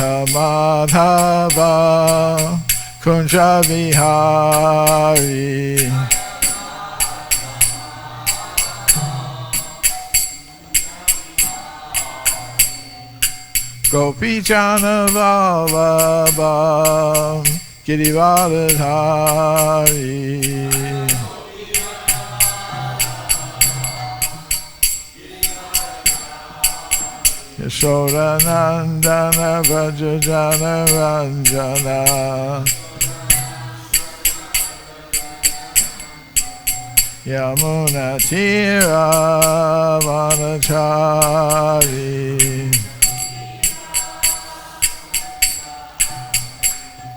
Radha Madhava Kunja Vihari Gopi Jana Vallabha Girivardhari Yashoda Nandana Vrajajana Ranjana Yamuna Tira Vanachari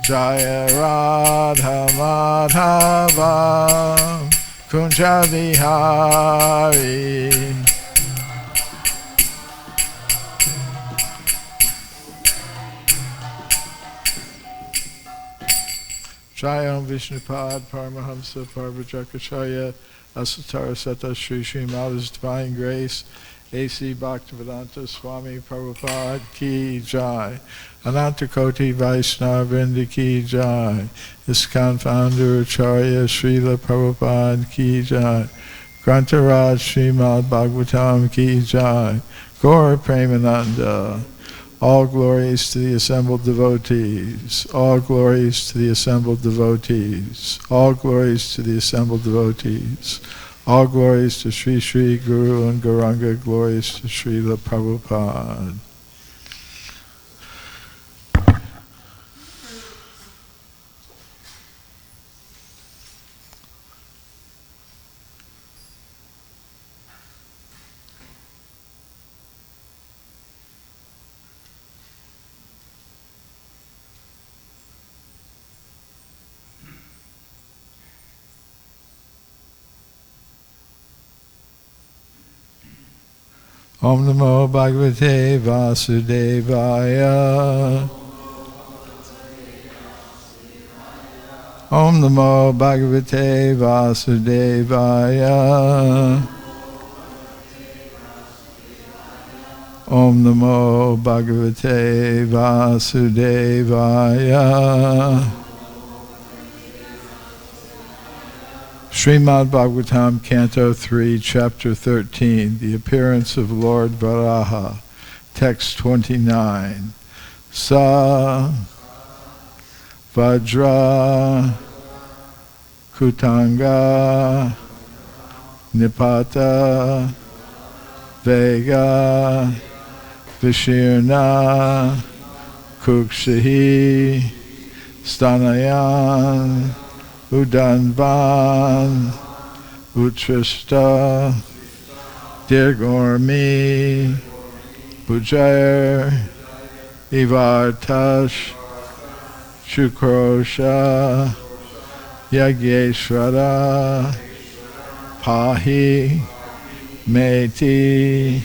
Jaya Radha Madhava Kunja Vihari Jayam Vishnupad Paramahamsa Parvajakacharya Asatara Sata Sri Srimada's Divine Grace A.C. Bhaktivedanta Swami Prabhupada Ki Jai Ananta Koti Vaishnava Vrinda Ki Jai ISKCON Founder Acharya Srila Prabhupada Ki Jai Grantaraj Srimad Bhagavatam Ki Jai Gaura Premananda. All glories to the assembled devotees. All glories to the assembled devotees. All glories to the assembled devotees. All glories to Sri Sri Guru and Gauranga. Glories to Srila Prabhupada. Om Namo Bhagavate Vasudevaya. Om Namo Bhagavate Vasudevaya. Om Namo Bhagavate Vasudevaya. Srimad Bhagavatam, Canto 3, Chapter 13, The Appearance of Lord Varaha, Text 29. Sa Vajra Kutanga Nipata Vega Vishirna Kukshihi Stanayan Udanvan Utrista Dirgormi Bujair Ivartash Shukrosha Yageshwara Pahi Meti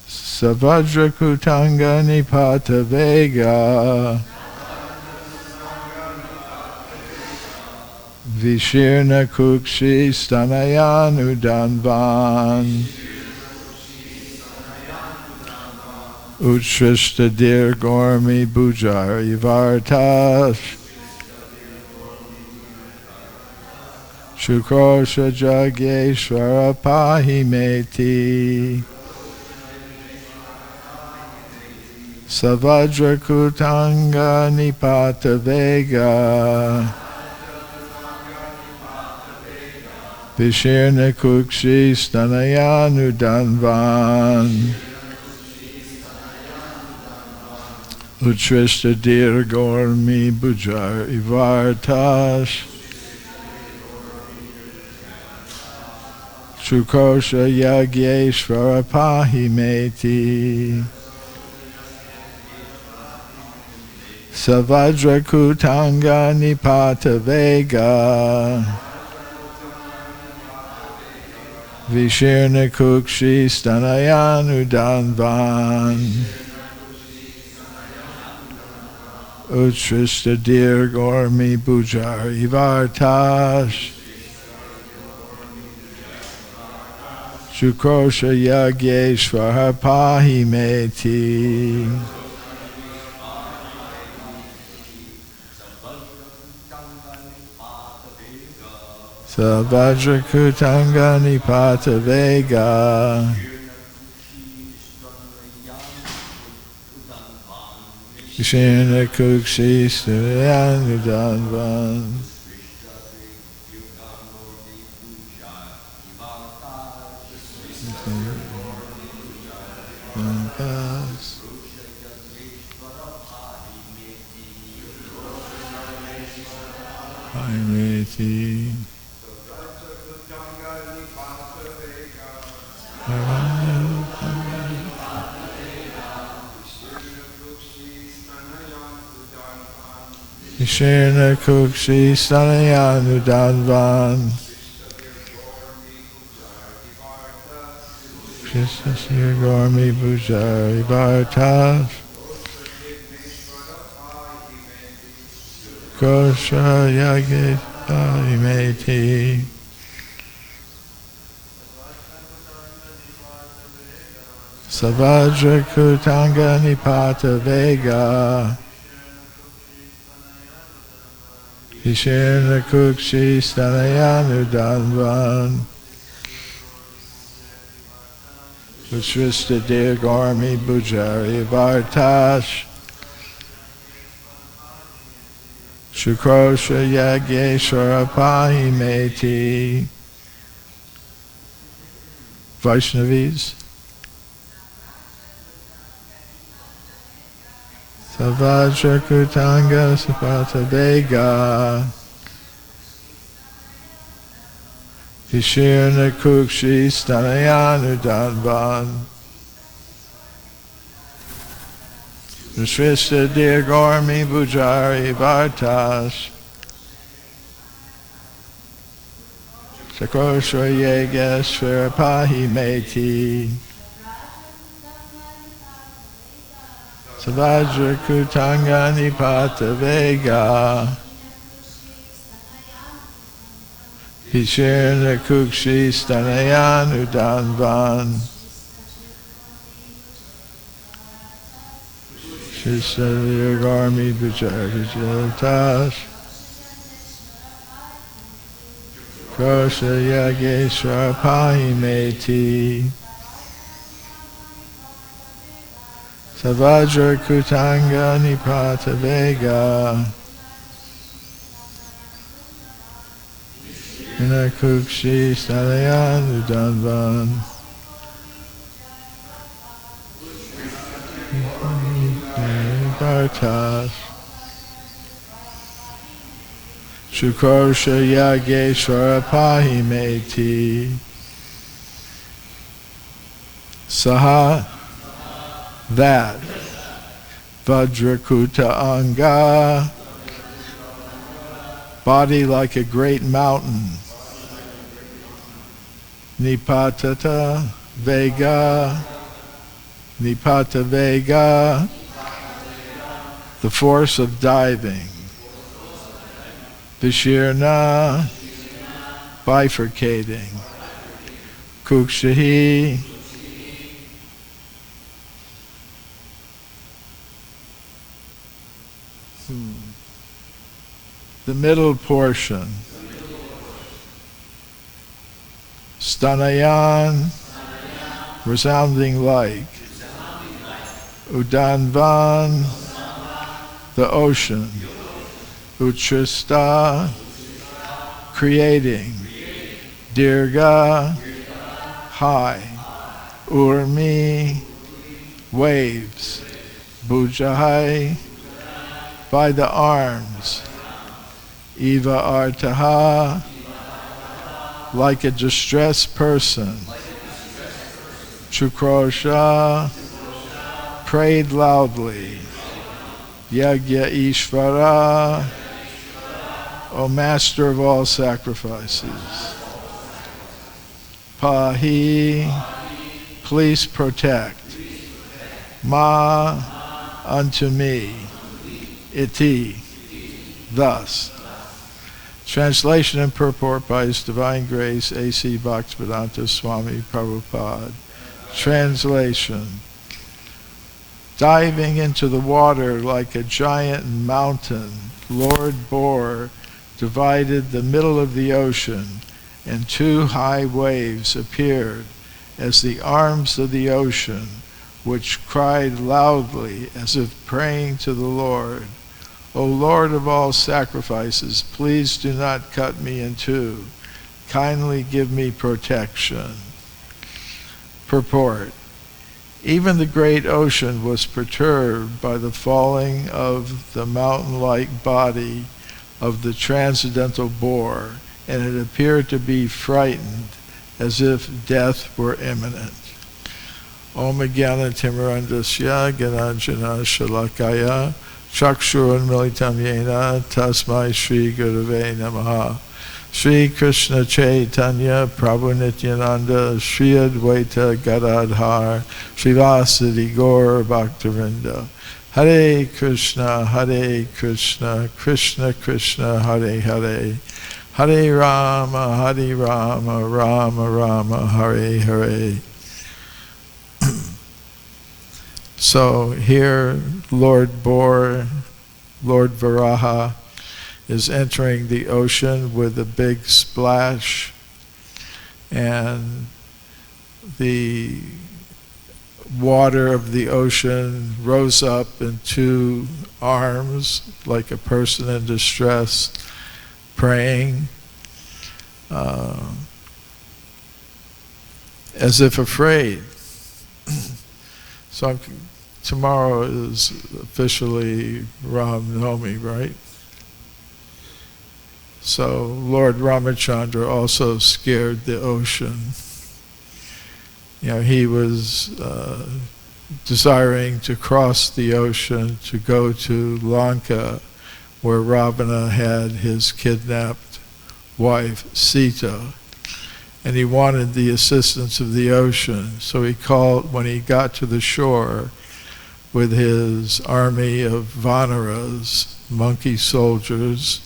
Savajra Kutanga Nipata Vega Vishirna Kukshi Stanayan Udanvan Utrishta Dir Gormi Bujar Ivartash Shukrosha Jageshwara Pahimeti Savajra Kutanga Nipata Vega Vishirna Kukshi Stanayanu Danvan Utrishta Dir Gormi Bujar Ivartash Shukosha Yagyeshvara Pahimeti Savajra Kutanga Nipata Vega Vishirna Kukshi Stanayanu Danvan Utrishta Dir Gormi Bujar Ivartash Shukrosha Yageshvara Pahi Meti. Savajra Kutanga Nipata Vega. Krishna Kukshi Sriyanudanvan. Paimeti. Krishna Kukshi Stanayanudanvan. Krishna Gormi Bujari Bhartas. Kosha Yagit Paimeti. Savajra Kutanga Nipata Vega. Ishirna Kukshi Stanayanudanvan. Vishvista Dirgormi Bujari Vartash. Shukrosha Yageshwara Pahimeti. Vaishnavis. Savajra Kutanga Sapata Vega. Ishirna Kukshi Stanayanudanvan. Vishvista Dirgormi Bujari Vartash. Sakrosha Yageshvara Pahimeti. Savajra Kutanga Nipata Vega. Ishirna Kukshi Stanayanudanvan. Shisavirgarmi Bujari Jatash. Kosha Yageshwara Pahimeti. Savajra Kutanga Nipata Vega. Ina Kukshi Stanayanudanvan. Vartas. Shukrosha Yageshwara Pahimeti. Saha, that. Vajrakuta Anga, body like a great mountain. Nipatata Vega, Nipata Vega, the force of diving. Vishirna, bifurcating. Kukshahi, the middle portion. Stanayan, resounding like. Udanvan, the ocean. Utrista, creating. Dirga, high. Urmi, waves. Bujahai, by the arms. Eva Artaha, like a distressed person. Chukrosha, prayed loudly. Yagya Ishvara, O Master of all sacrifices. Pahi, please protect. Ma, unto me. Iti, thus. Translation and purport by His Divine Grace, A.C. Bhaktivedanta Swami Prabhupada. Translation. Diving into the water like a giant mountain, Lord Bor divided the middle of the ocean, and two high waves appeared as the arms of the ocean, which cried loudly as if praying to the Lord, O Lord of all sacrifices, please do not cut me in two. Kindly give me protection. Purport. Even the great ocean was perturbed by the falling of the mountain-like body of the transcendental boar, and it appeared to be frightened as if death were imminent. Om Jnana Timirandasya Gyananjana Shalakaya Chakshurunmilitam Yena Tasmai Shri Gurave Namaha. Shri Krishna Chaitanya Prabhu Nityananda Shri Advaita Gadadhar Srivasadi Gaur Bhaktavinda. Hare Krishna, Krishna Krishna, Hare Hare, Hare Rama, Rama Rama, Hare Hare. So here, Lord Bor, Lord Varaha, is entering the ocean with a big splash, and the water of the ocean rose up in two arms like a person in distress praying, as if afraid. So tomorrow is officially Ram Navami, right? So Lord Ramachandra also scared the ocean. You know, he was desiring to cross the ocean to go to Lanka, where Ravana had his kidnapped wife Sita, and he wanted the assistance of the ocean. So he called, when he got to the shore with his army of Vanaras, monkey soldiers,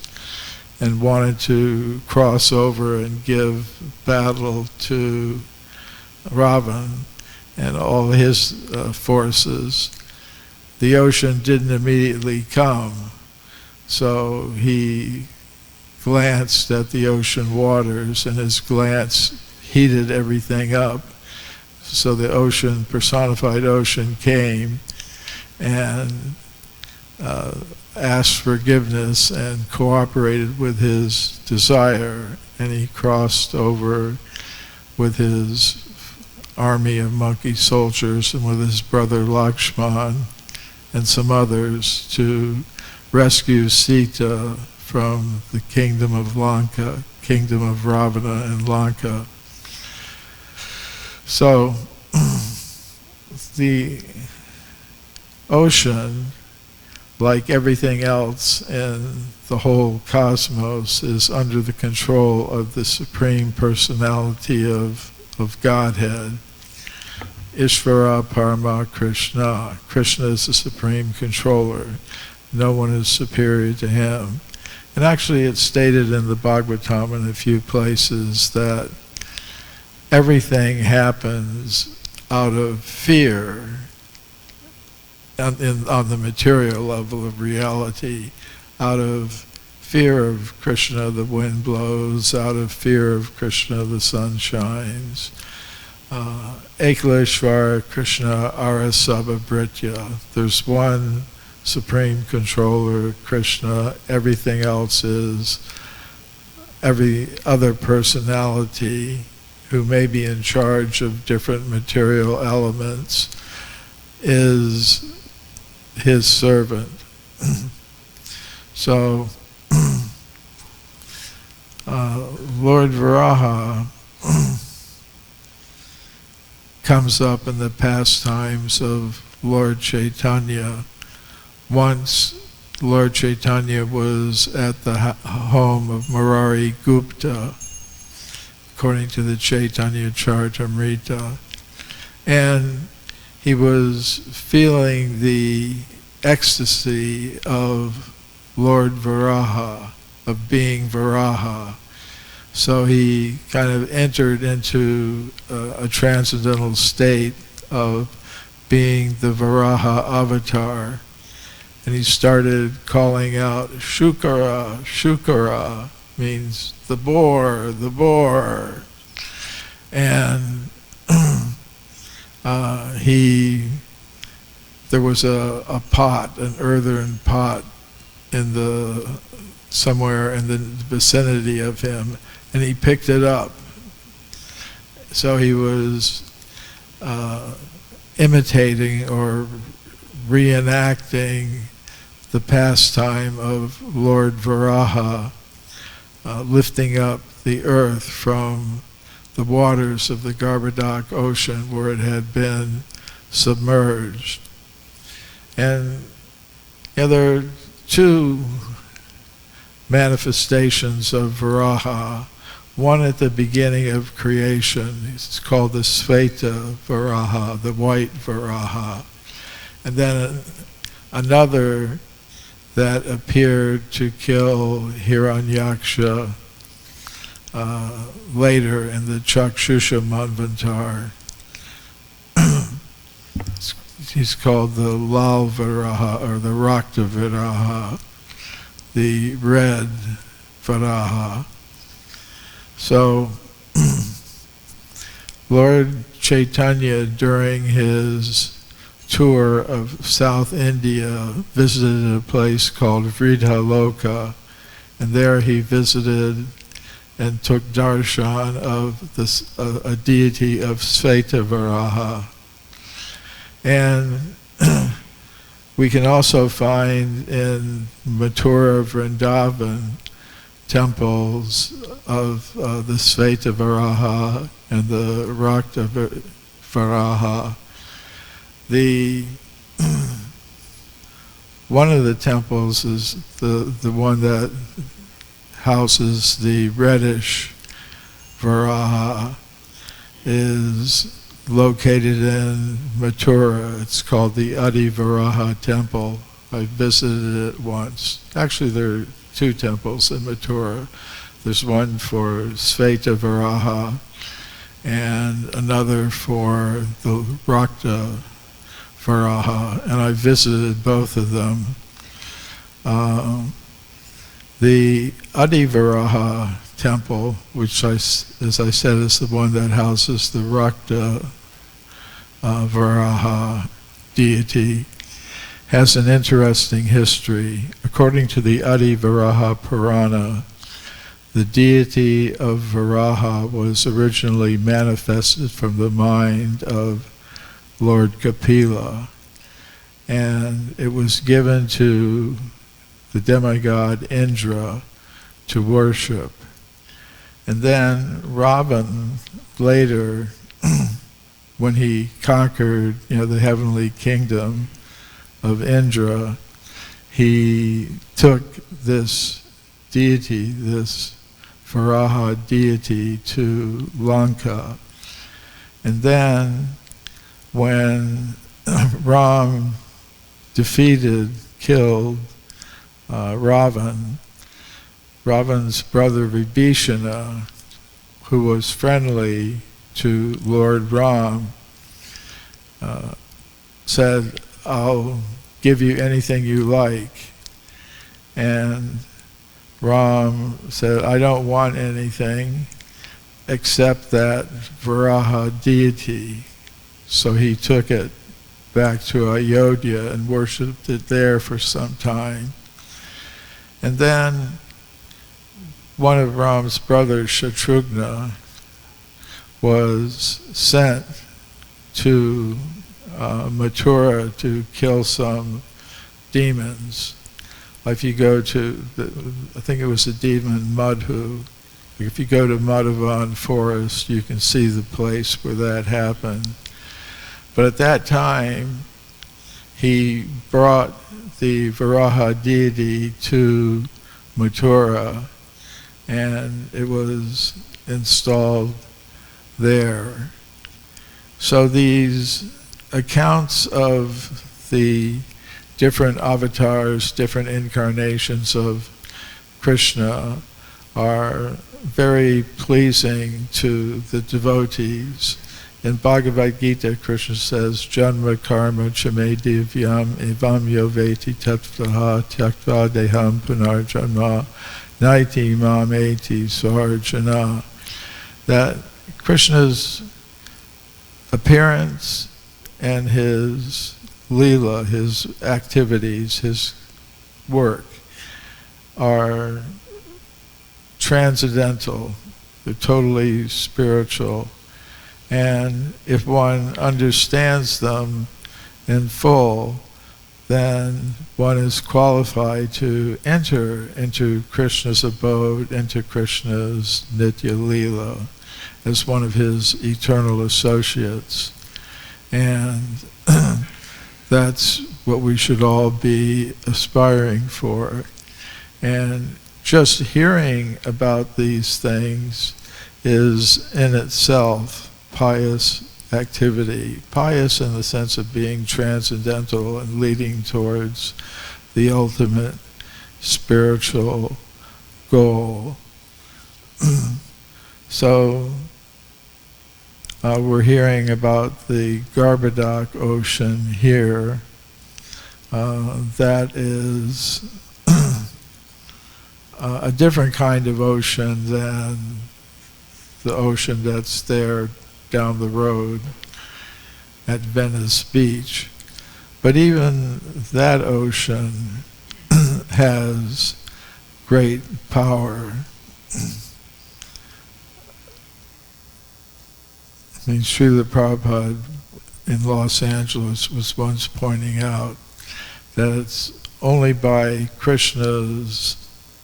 and wanted to cross over and give battle to Ravan and all his forces, the ocean didn't immediately come. So he glanced at the ocean waters, and his glance heated everything up. So the ocean, personified ocean, came and asked forgiveness and cooperated with his desire, and he crossed over with his army of monkey soldiers and with his brother Lakshman and some others to rescue Sita from the kingdom of Lanka, kingdom of Ravana and Lanka. So the ocean, like everything else in the whole cosmos, is under the control of the Supreme Personality of Godhead, Ishvara Parama Krishna. Krishna is the Supreme Controller. No one is superior to him. And actually it's stated in the Bhagavatam in a few places that everything happens out of fear on the material level of reality. Out of fear of Krishna, the wind blows. Out of fear of Krishna, the sun shines. Ekaleshvara Krishna Arasabha Britya. There's one Supreme Controller, Krishna. Everything else is every other personality who may be in charge of different material elements is his servant. So Lord Varaha comes up in the pastimes of Lord Chaitanya. Once Lord Chaitanya was at the home of Murari Gupta, according to the Chaitanya Charitamrita, and he was feeling the ecstasy of Lord Varaha, of being Varaha. So he kind of entered into a transcendental state of being the Varaha avatar. And he started calling out, Shukara, Shukara, means the boar, the boar. And there was a pot, an earthen pot, somewhere in the vicinity of him, and he picked it up. So he was imitating or reenacting the pastime of Lord Varaha, lifting up the earth from the waters of the Garbhodak Ocean where it had been submerged. And there are two manifestations of Varaha. One at the beginning of creation, it's called the Sveta Varaha, the white Varaha. And then another that appeared to kill Hiranyaksha later in the Chakshusha Manvantar. He's called the Lal Varaha, or the Rakta Varaha, the red Varaha. So Lord Chaitanya, during his tour of South India, visited a place called Vridhaloka, and there he visited and took darshan of a deity of Sveta Varaha. And we can also find in Mathura, Vrindavan, temples of the Sveta Varaha and the Rakta Varaha. One of the temples is the one that houses the reddish Varaha, is located in Mathura. It's called the Adi Varaha Temple. I visited it once. Actually, there are two temples in Mathura. There's one for Sveta Varaha and another for the Rakta Varaha, and I visited both of them. The Adi Varaha temple, which as I said, is the one that houses the Rakta Varaha deity, has an interesting history. According to the Adi Varaha Purana, the deity of Varaha was originally manifested from the mind of Lord Kapila, and it was given to the demigod Indra to worship. And then Ravan later, when he conquered the heavenly kingdom of Indra, he took this deity, this Varaha deity, to Lanka. And then when Ram killed Ravan's brother Vibhishana, who was friendly to Lord Ram, said, "I'll give you anything you like." And Ram said, "I don't want anything except that Varaha deity." So he took it back to Ayodhya and worshipped it there for some time. And then one of Ram's brothers, Shatrughna, was sent to Mathura to kill some demons. If you go to, I think it was the demon Madhu. If you go to Madhavan Forest, you can see the place where that happened. But at that time, he brought the Varaha deity to Mathura, and it was installed there. So these accounts of the different avatars, different incarnations of Krishna are very pleasing to the devotees. In Bhagavad Gita, Krishna says, Janma karma chame divyam evam yoveti tattvaha tyaktva deham punarjanma naiti mam eti sarjana. That Krishna's appearance and his lila, his activities, his work, are transcendental. They're totally spiritual. And if one understands them in full, then one is qualified to enter into Krishna's abode, into Krishna's Nitya Leela, as one of his eternal associates. And that's what we should all be aspiring for. And just hearing about these things is in itself pious activity. Pious in the sense of being transcendental and leading towards the ultimate spiritual goal. So we're hearing about the Garbhodak ocean here. That is a different kind of ocean than the ocean that's there down the road at Venice Beach. But even that ocean has great power. I mean, Srila Prabhupada in Los Angeles was once pointing out that it's only by Krishna's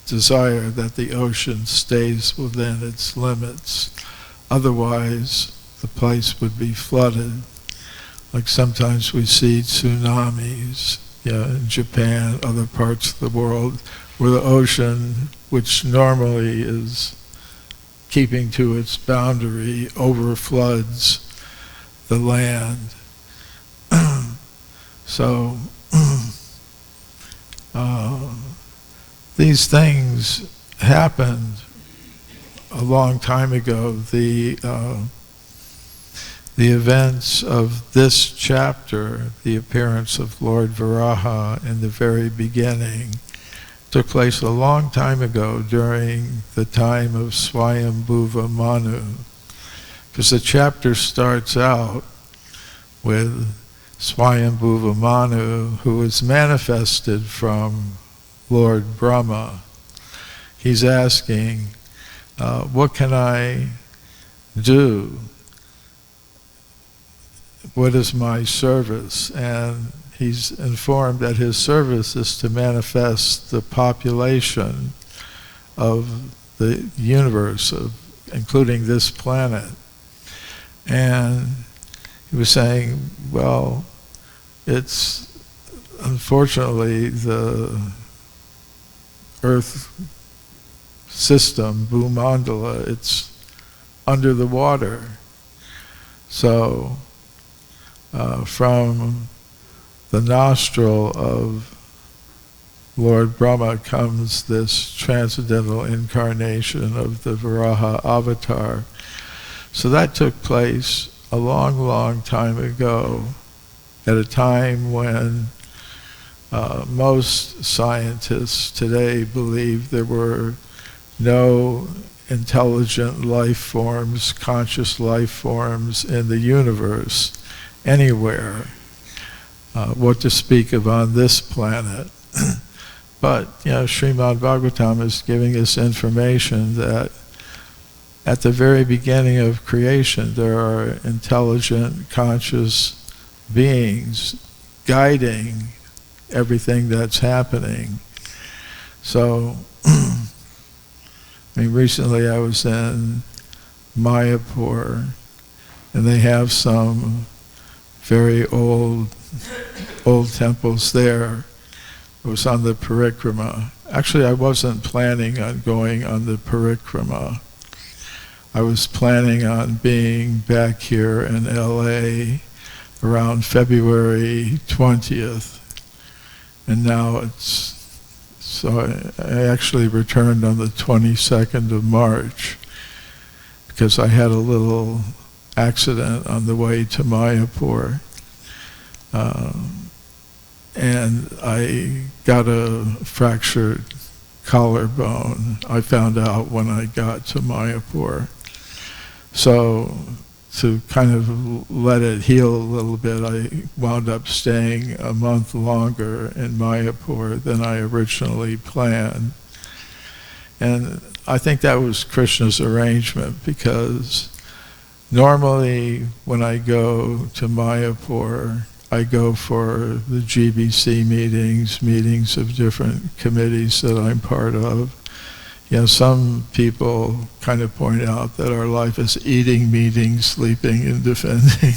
desire that the ocean stays within its limits. Otherwise, the place would be flooded. Like sometimes we see tsunamis, in Japan, other parts of the world, where the ocean, which normally is keeping to its boundary, overfloods the land. So these things happened a long time ago. The events of this chapter, the appearance of Lord Varaha in the very beginning, took place a long time ago during the time of Swayambhuva Manu. Because the chapter starts out with Swayambhuva Manu, who is manifested from Lord Brahma. He's asking, what can I do? What is my service? And he's informed that his service is to manifest the population of the universe, including this planet. And he was saying, well, it's unfortunately the Earth system, Bhumandala, it's under the water. So from the nostril of Lord Brahma comes this transcendental incarnation of the Varaha avatar. So that took place a long, long time ago, at a time when most scientists today believe there were no intelligent life forms, conscious life forms in the universe anywhere. What to speak of on this planet. But, Srimad Bhagavatam is giving us information that at the very beginning of creation, there are intelligent, conscious beings guiding everything that's happening. So, recently I was in Mayapur, and they have some very old temples there. It was on the parikrama. Actually, I wasn't planning on going on the parikrama. I was planning on being back here in LA around February 20th. And now it's So I actually returned on the 22nd of March because I had a little accident on the way to Mayapur. And I got a fractured collarbone. I found out when I got to Mayapur. So to kind of let it heal a little bit, I wound up staying a month longer in Mayapur than I originally planned. And I think that was Krishna's arrangement, because normally when I go to Mayapur, I go for the GBC meetings of different committees that I'm part of. You know, some people kind of point out that our life is eating, meeting, sleeping, and defending.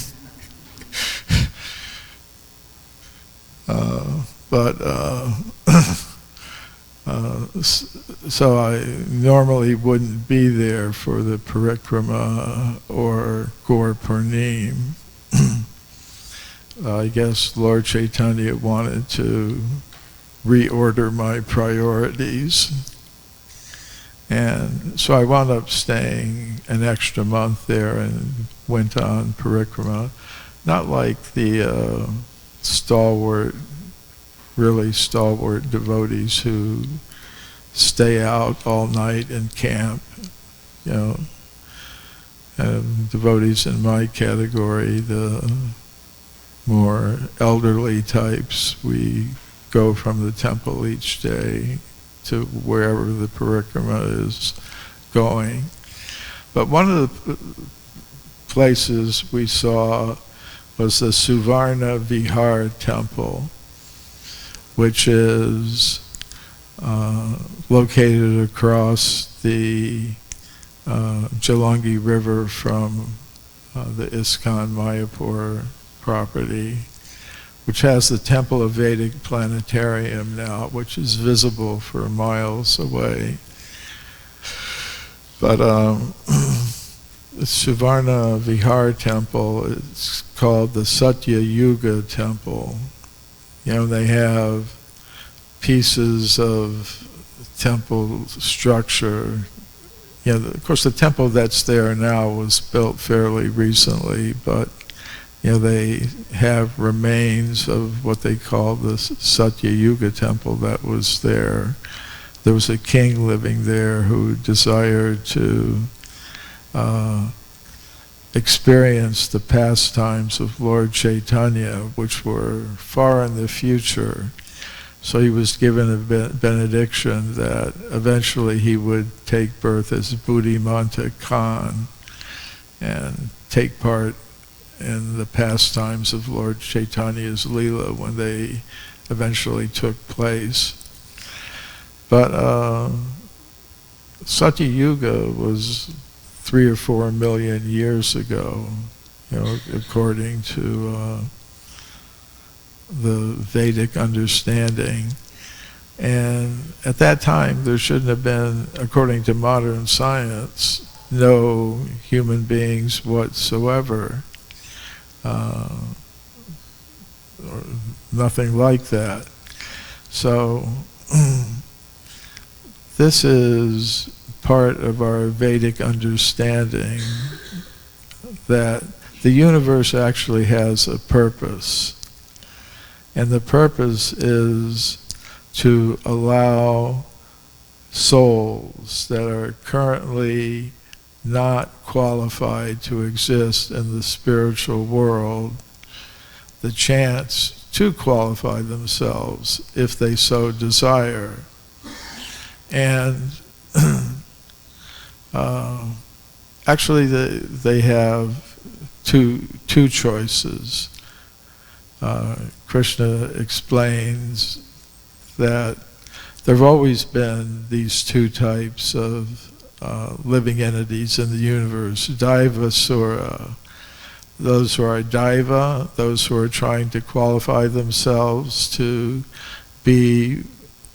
So I normally wouldn't be there for the parikrama or Gaur Purnim. I guess Lord Chaitanya wanted to reorder my priorities. And so I wound up staying an extra month there and went on parikrama. Not like the really stalwart devotees who stay out all night in camp. You know, devotees in my category, the more elderly types, we go from the temple each day to wherever the parikrama is going. But one of the places we saw was the Suvarna Vihar temple, which is located across the Jalangi River from the ISKCON Mayapur property, which has the Temple of Vedic Planetarium now, which is visible for miles away. But the Suvarna Vihar temple is called the Satya Yuga temple. You know, they have pieces of temple structure. You know, of course, the temple that's there now was built fairly recently, but you know, they have remains of what they call the Satya Yuga temple that was there. There was a king living there who desired to experience the pastimes of Lord Chaitanya, which were far in the future. So he was given a benediction that eventually he would take birth as Buddhimanta Khan and take part in the pastimes of Lord Chaitanya's Leela when they eventually took place. But Satya Yuga was 3 or 4 million years ago, you know, according to the Vedic understanding. And at that time, there shouldn't have been, according to modern science, no human beings whatsoever. Or nothing like that. So this is part of our Vedic understanding that the universe actually has a purpose. And the purpose is to allow souls that are currently not qualified to exist in the spiritual world the chance to qualify themselves if they so desire. And actually they have two choices. Krishna explains that there have always been these two types of living entities in the universe, Daiva Sura. Those who are Daiva, those who are trying to qualify themselves to be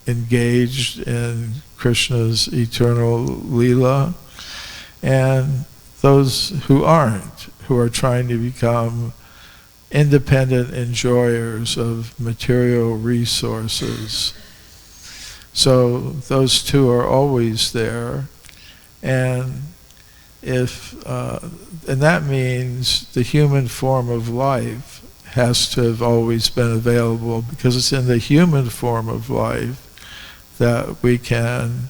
engaged in Krishna's eternal Leela, and those who aren't, who are trying to become independent enjoyers of material resources. So those two are always there, and and that means the human form of life has to have always been available, because it's in the human form of life that we can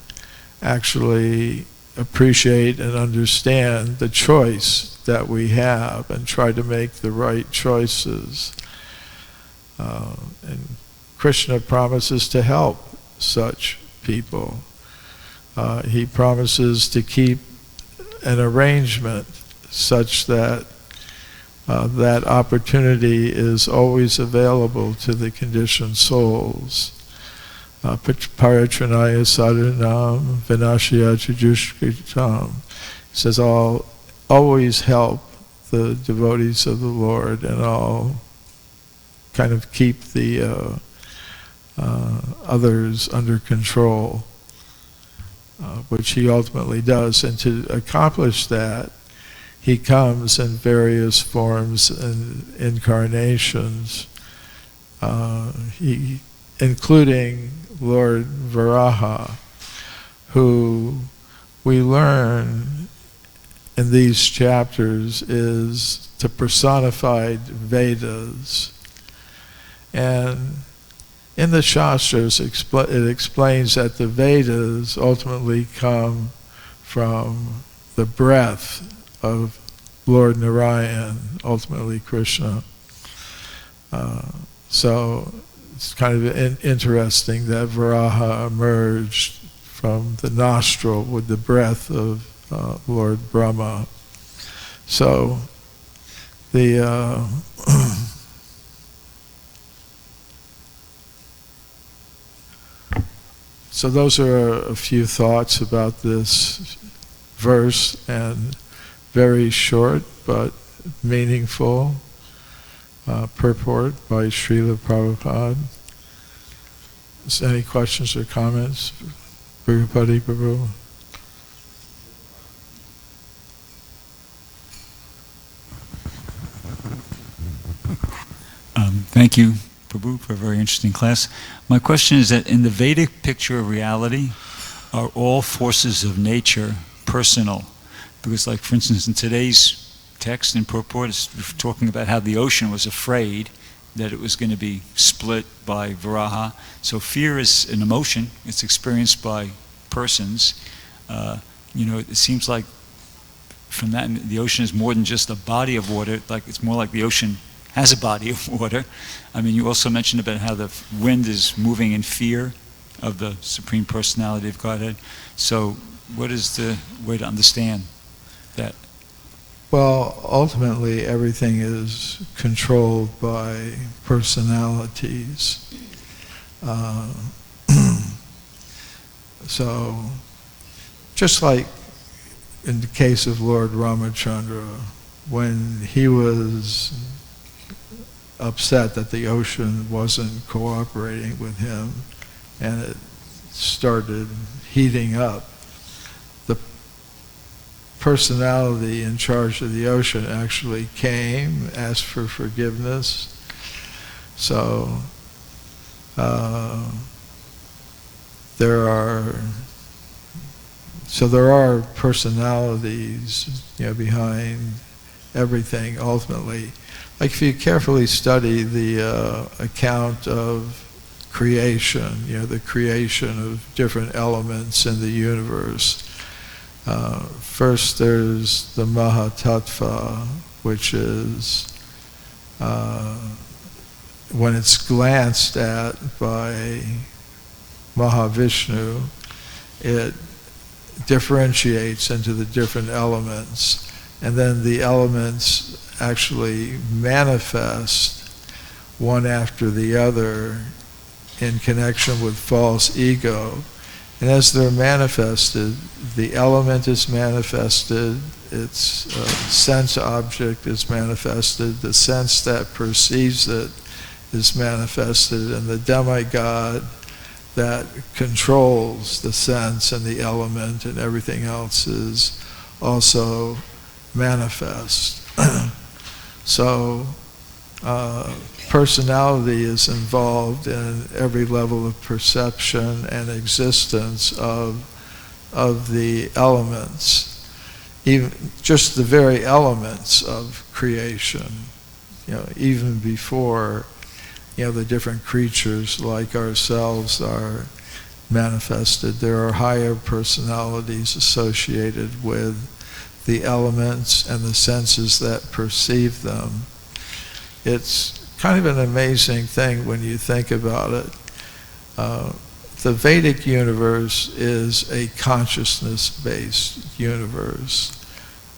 actually appreciate and understand the choice that we have and try to make the right choices. And Krishna promises to help such people. He promises to keep an arrangement such that that opportunity is always available to the conditioned souls. Paritranaya sadhanam vinashaya jujushkritam. He says, I'll always help the devotees of the Lord, and I'll kind of keep the others under control, which he ultimately does. And to accomplish that, he comes in various forms and incarnations, including Lord Varaha, who we learn in these chapters is the personified Vedas. And in the Shastras, it explains that the Vedas ultimately come from the breath of Lord Narayan, ultimately Krishna. So it's kind of interesting that Varaha emerged from the nostril with the breath of Lord Brahma. So the so those are a few thoughts about this verse, and very short but meaningful purport by Srila Prabhupada. Is there any questions or comments? Prabhupada Prabhu? Thank you, Prabhu, for a very interesting class. My question is that in the Vedic picture of reality, are all forces of nature personal? Because, like, for instance, in today's text and purport, it's talking about how the ocean was afraid that it was going to be split by Varaha. So fear is an emotion. It's experienced by persons. It seems like from that, the ocean is more than just a body of water. Like, it's more like the ocean has a body of water. I mean, you also mentioned about how the wind is moving in fear of the Supreme Personality of Godhead. So what is the way to understand that? Well, ultimately, everything is controlled by personalities. So, just like in the case of Lord Ramachandra, when he was upset that the ocean wasn't cooperating with him and it started heating up, the personality in charge of the ocean actually came, asked for forgiveness. So there are personalities, behind everything ultimately. Like, if you carefully study the account of creation, the creation of different elements in the universe. First there's the Mahatattva, which is, when it's glanced at by Mahavishnu, it differentiates into the different elements, and then the elements actually manifest one after the other in connection with false ego. And as they're manifested, the element is manifested, its sense object is manifested, the sense that perceives it is manifested, and the demigod that controls the sense and the element and everything else is also manifest. So personality is involved in every level of perception and existence of the elements, even just the very elements of creation, even before, the different creatures like ourselves are manifested. There are higher personalities associated with the elements and the senses that perceive them. It's kind of an amazing thing when you think about it. The Vedic universe is a consciousness-based universe.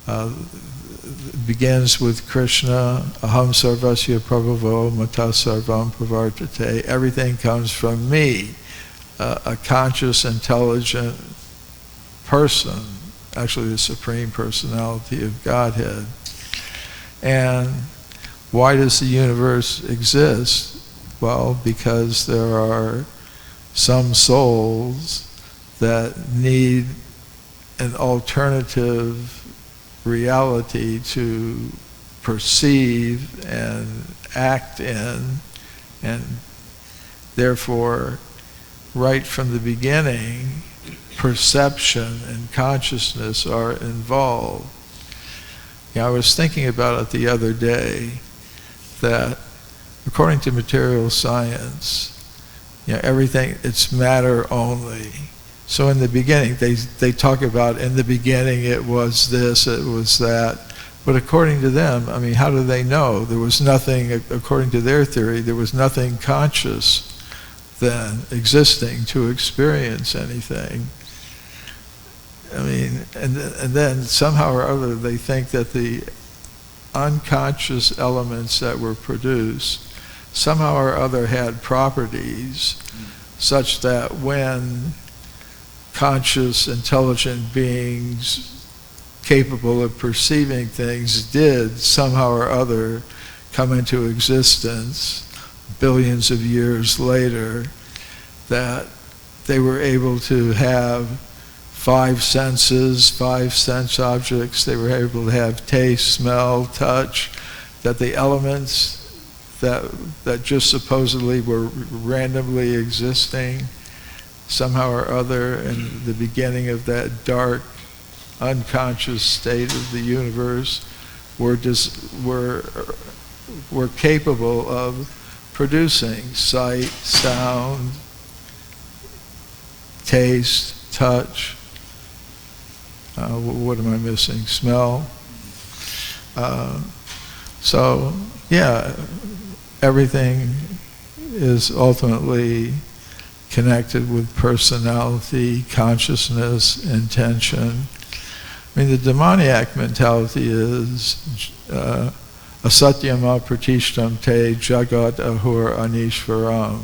It begins with Krishna, aham sarvasya prabhavo mata sarvam pravartate. Everything comes from me, a conscious, intelligent person, actually the Supreme Personality of Godhead. And why does the universe exist? Well, because there are some souls that need an alternative reality to perceive and act in, and therefore, right from the beginning, perception and consciousness are involved. I was thinking about it the other day, that according to material science, everything, it's matter only. So in the beginning, they talk about in the beginning it was this, it was that. But according to them, how do they know? There was nothing, according to their theory, there was nothing conscious then existing to experience anything. And then somehow or other they think that the unconscious elements that were produced somehow or other had properties such that when conscious, intelligent beings capable of perceiving things did somehow or other come into existence billions of years later, that they were able to have 5 senses, 5 sense objects. They were able to have taste, smell, touch, that the elements that just supposedly were randomly existing somehow or other in the beginning of that dark, unconscious state of the universe were capable of producing sight, sound, taste, touch. What am I missing? Smell. So, yeah, everything is ultimately connected with personality, consciousness, intention. The demoniac mentality is asatyam apratishtam te jagat ahur anishvaram.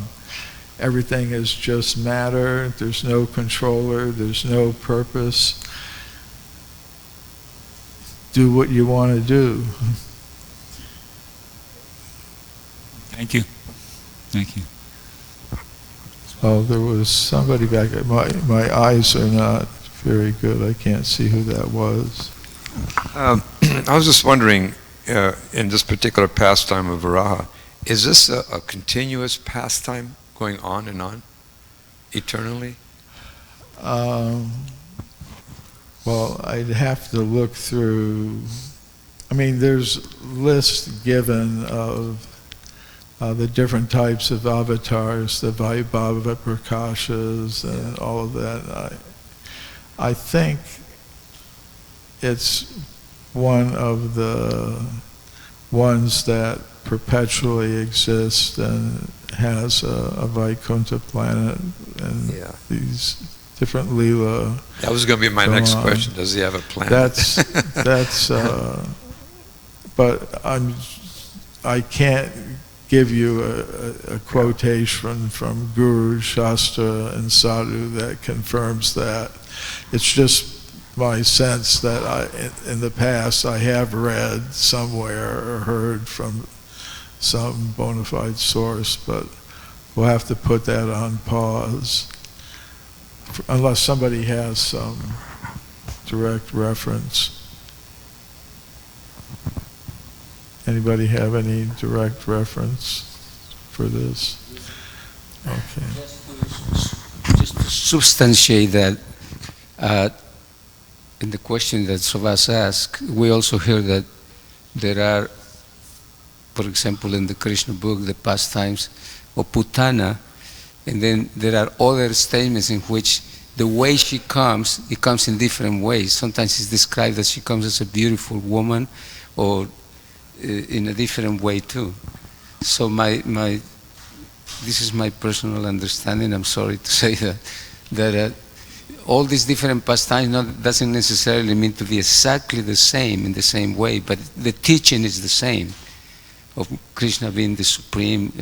Everything is just matter, there's no controller, there's no purpose. Do what you want to do. Thank you. Thank you. Oh, there was somebody back there. My eyes are not very good. I can't see who that was. I was just wondering, in this particular pastime of Varaha, is this a continuous pastime going on and on, eternally? Well, I'd have to look through. There's lists given of the different types of avatars, the Vaibhava Prakashas and all of that. I think it's one of the ones that perpetually exists and has a Vaikuntha planet and these different Leela. That was going to be my next question. Does he have a planet? That's but I can't give you a quotation from Guru, Shastra, and Sadhu that confirms that. It's just my sense that in the past I have read somewhere or heard from some bona fide source, but we'll have to put that on pause unless somebody has some direct reference. Anybody have any direct reference for this? Okay. Just to substantiate that, in the question that Savas asked, we also hear that there are, for example, in the Krishna book, the pastimes of Putana, and then there are other statements in which the way she comes, it comes in different ways. Sometimes it's described that she comes as a beautiful woman, or in a different way too. So this is my personal understanding. I'm sorry to say that all these different pastimes doesn't necessarily mean to be exactly the same in the same way, but the teaching is the same, of Krishna being the supreme,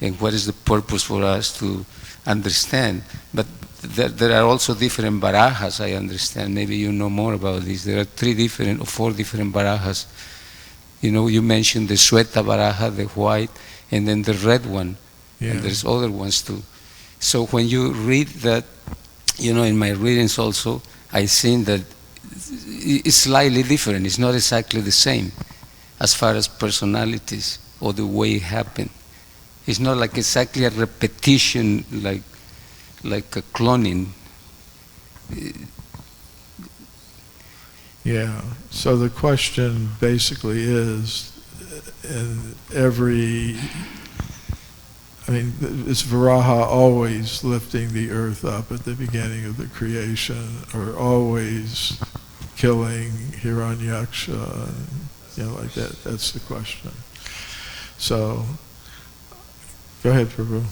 and what is the purpose for us to understand. But there are also different barahas, I understand. Maybe you know more about this. There are 3 different or 4 different barahas. You know, you mentioned the Shweta baraha, the white, and then the red one. Yeah. And there's other ones too. So when you read that, you know, in my readings also, I've seen that it's slightly different. It's not exactly the same as far as personalities or the way it happened. It's not like exactly a repetition, like a cloning. Yeah. So the question basically is, in every, I mean, is Varaha always lifting the earth up at the beginning of the creation, or always killing Hiranyaksha, you know, like that? That's the question. So, go ahead, Prabhu.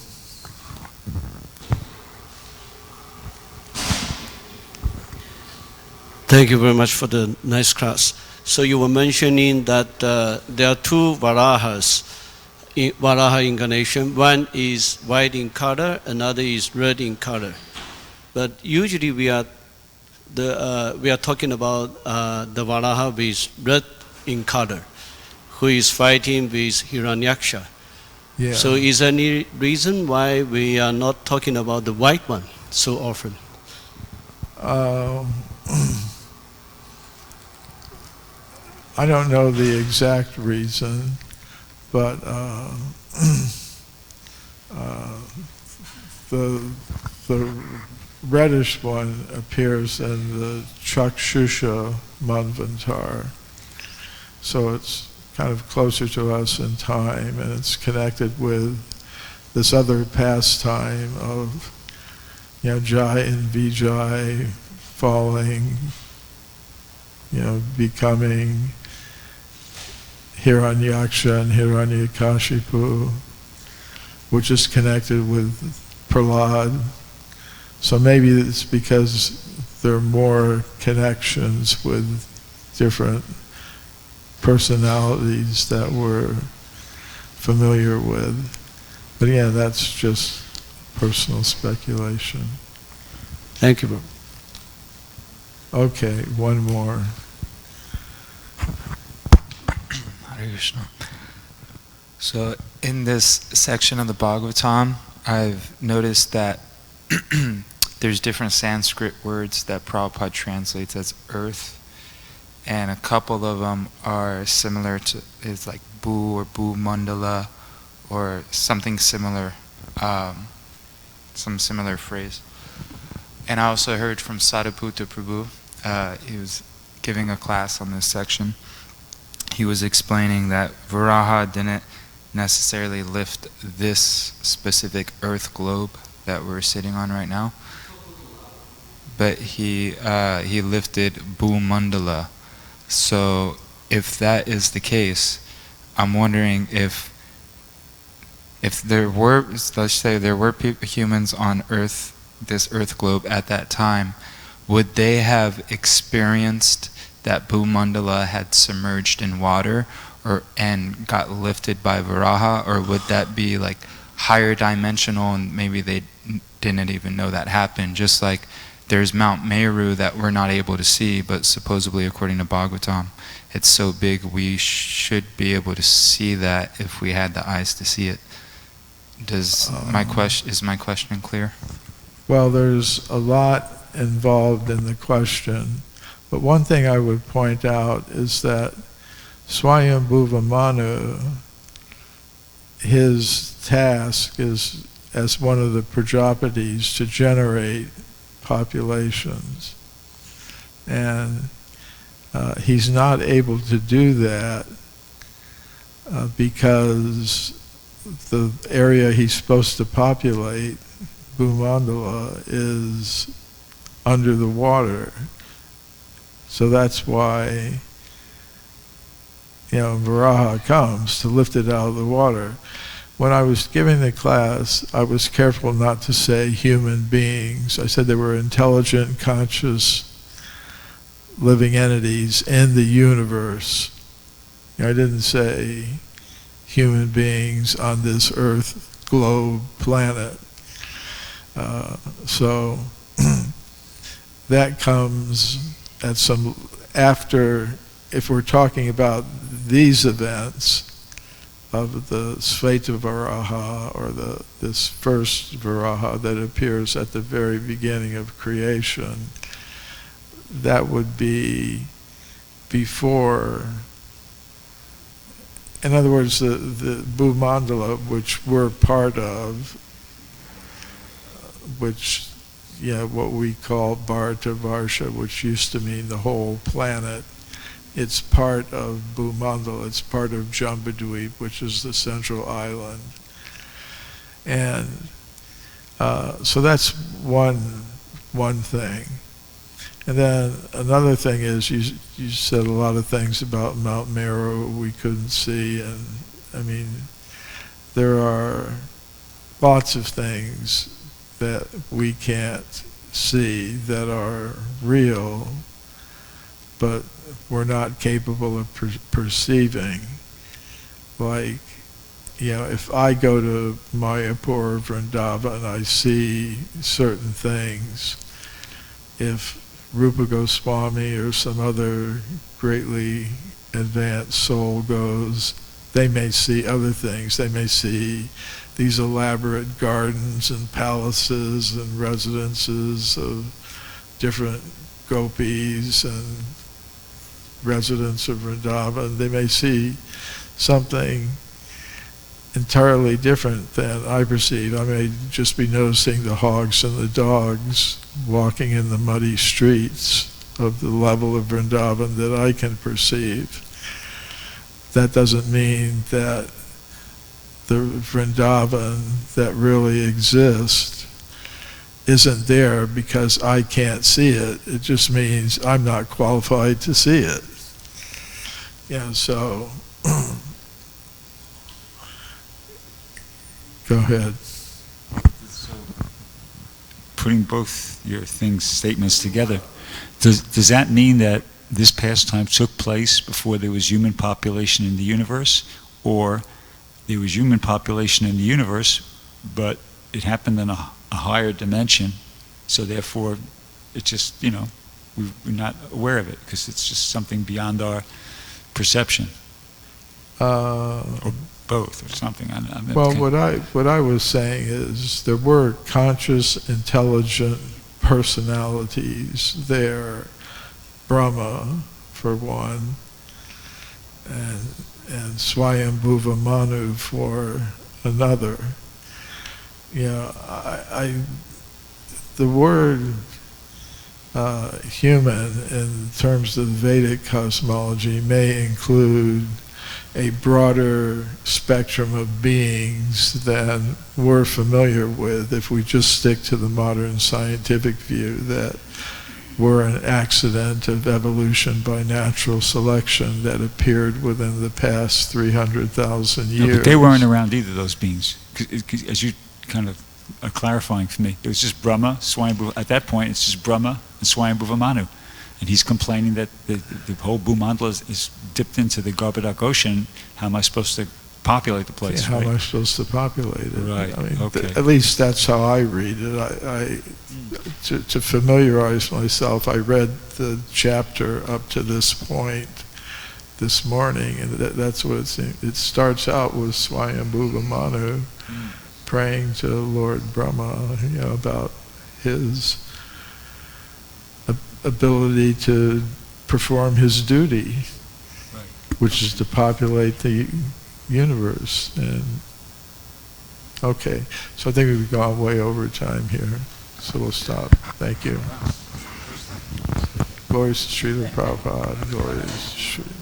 Thank you very much for the nice class. So you were mentioning that there are 2 Varahas, Varaha incarnation. One is white in color, another is red in color. But usually we are talking about the Varaha with red in color, who is fighting with Hiranyaksha. Yeah. So is there any reason why we are not talking about the white one so often? I don't know the exact reason, but the reddish one appears in the Chakshusha Manvantar. So it's kind of closer to us in time, and it's connected with this other pastime of, you know, Jai and Vijay falling, you know, becoming Hiranyaksha and Hiranyakashipu, which is connected with Prahlad. So maybe it's because there are more connections with different personalities that we're familiar with. But yeah, that's just personal speculation. Thank you, Prabhu. Okay, one more. Hare Krishna. So in this section of the Bhagavatam, I've noticed that there's different Sanskrit words that Prabhupada translates as earth, and a couple of them are similar to, it's like Bu or Bu Mandala, or something similar, some similar phrase. And I also heard from Sadhuputta Prabhu, he was giving a class on this section. He was explaining that Varaha didn't necessarily lift this specific earth globe that we're sitting on right now, but he lifted Bhumandala. So if that is the case, I'm wondering if there were, let's say there were humans on Earth, this Earth globe at that time, would they have experienced that Bhumandala had submerged in water, and got lifted by Varaha, or would that be like higher dimensional and maybe they didn't even know that happened? Just like there's Mount Meru that we're not able to see, but supposedly according to Bhagavatam, it's so big we should be able to see that if we had the eyes to see it. Is my question clear? Well, there's a lot involved in the question, but one thing I would point out is that Swayambhuva Manu, his task is, as one of the Prajapatis, to generate populations. And he's not able to do that because the area he's supposed to populate, Bhumandala, is under the water. So that's why, Varaha comes to lift it out of the water. When I was giving the class, I was careful not to say human beings. I said they were intelligent, conscious, living entities in the universe. I didn't say human beings on this earth, globe, planet. So that comes at after, if we're talking about these events of the Sveta Varaha, or this first Varaha that appears at the very beginning of creation, that would be before. In other words, the Bhumandala, which we're part of, which, what we call Bharata Varsha, which used to mean the whole planet, it's part of Bhumandala, it's part of Jambudvip, which is the central island. And so that's one thing. And then another thing is, you said a lot of things about Mount Meru we couldn't see, and I mean, there are lots of things that we can't see that are real, but we're not capable of perceiving. Like, if I go to Mayapur or Vrindavan and I see certain things, if Rupa Goswami or some other greatly advanced soul goes, they may see other things. They may see these elaborate gardens and palaces and residences of different gopis and residents of Vrindavan. They may see something entirely different than I perceive. I may just be noticing the hogs and the dogs walking in the muddy streets of the level of Vrindavan that I can perceive. That doesn't mean that the Vrindavan that really exists isn't there because I can't see it. It just means I'm not qualified to see it. So go ahead. So, putting both your statements together, does that mean that this pastime took place before there was human population in the universe, or there was human population in the universe, but it happened in a higher dimension, so therefore it just, we're not aware of it because it's just something beyond our perception, or both, or something. What I was saying is there were conscious, intelligent personalities there, Brahma for one, and Swayambhuva Manu for another. The word human in terms of Vedic cosmology may include a broader spectrum of beings than we're familiar with if we just stick to the modern scientific view that we're an accident of evolution by natural selection that appeared within the past 300,000 years. No, but they weren't around either, those beings. 'Cause as you kind of are clarifying for me, it was just Brahma, Swayambhuva. At that point, it's just Brahma and Swayambhuva Manu. And he's complaining that the whole Bhumandala is dipped into the Garbhodak Ocean. How am I supposed to populate the place? How am I supposed to populate it? Right. I mean, Okay. at least that's how I read it. To familiarize myself, I read the chapter up to this point this morning, and that's what it seems. It starts out with Swayambhuva Manu praying to Lord Brahma, about his ability to perform his duty. Right. which is to populate the universe. And okay, so I think we've gone way over time here, so we'll stop. Thank you. Glories to Srila Prabhupada. Glories to Srila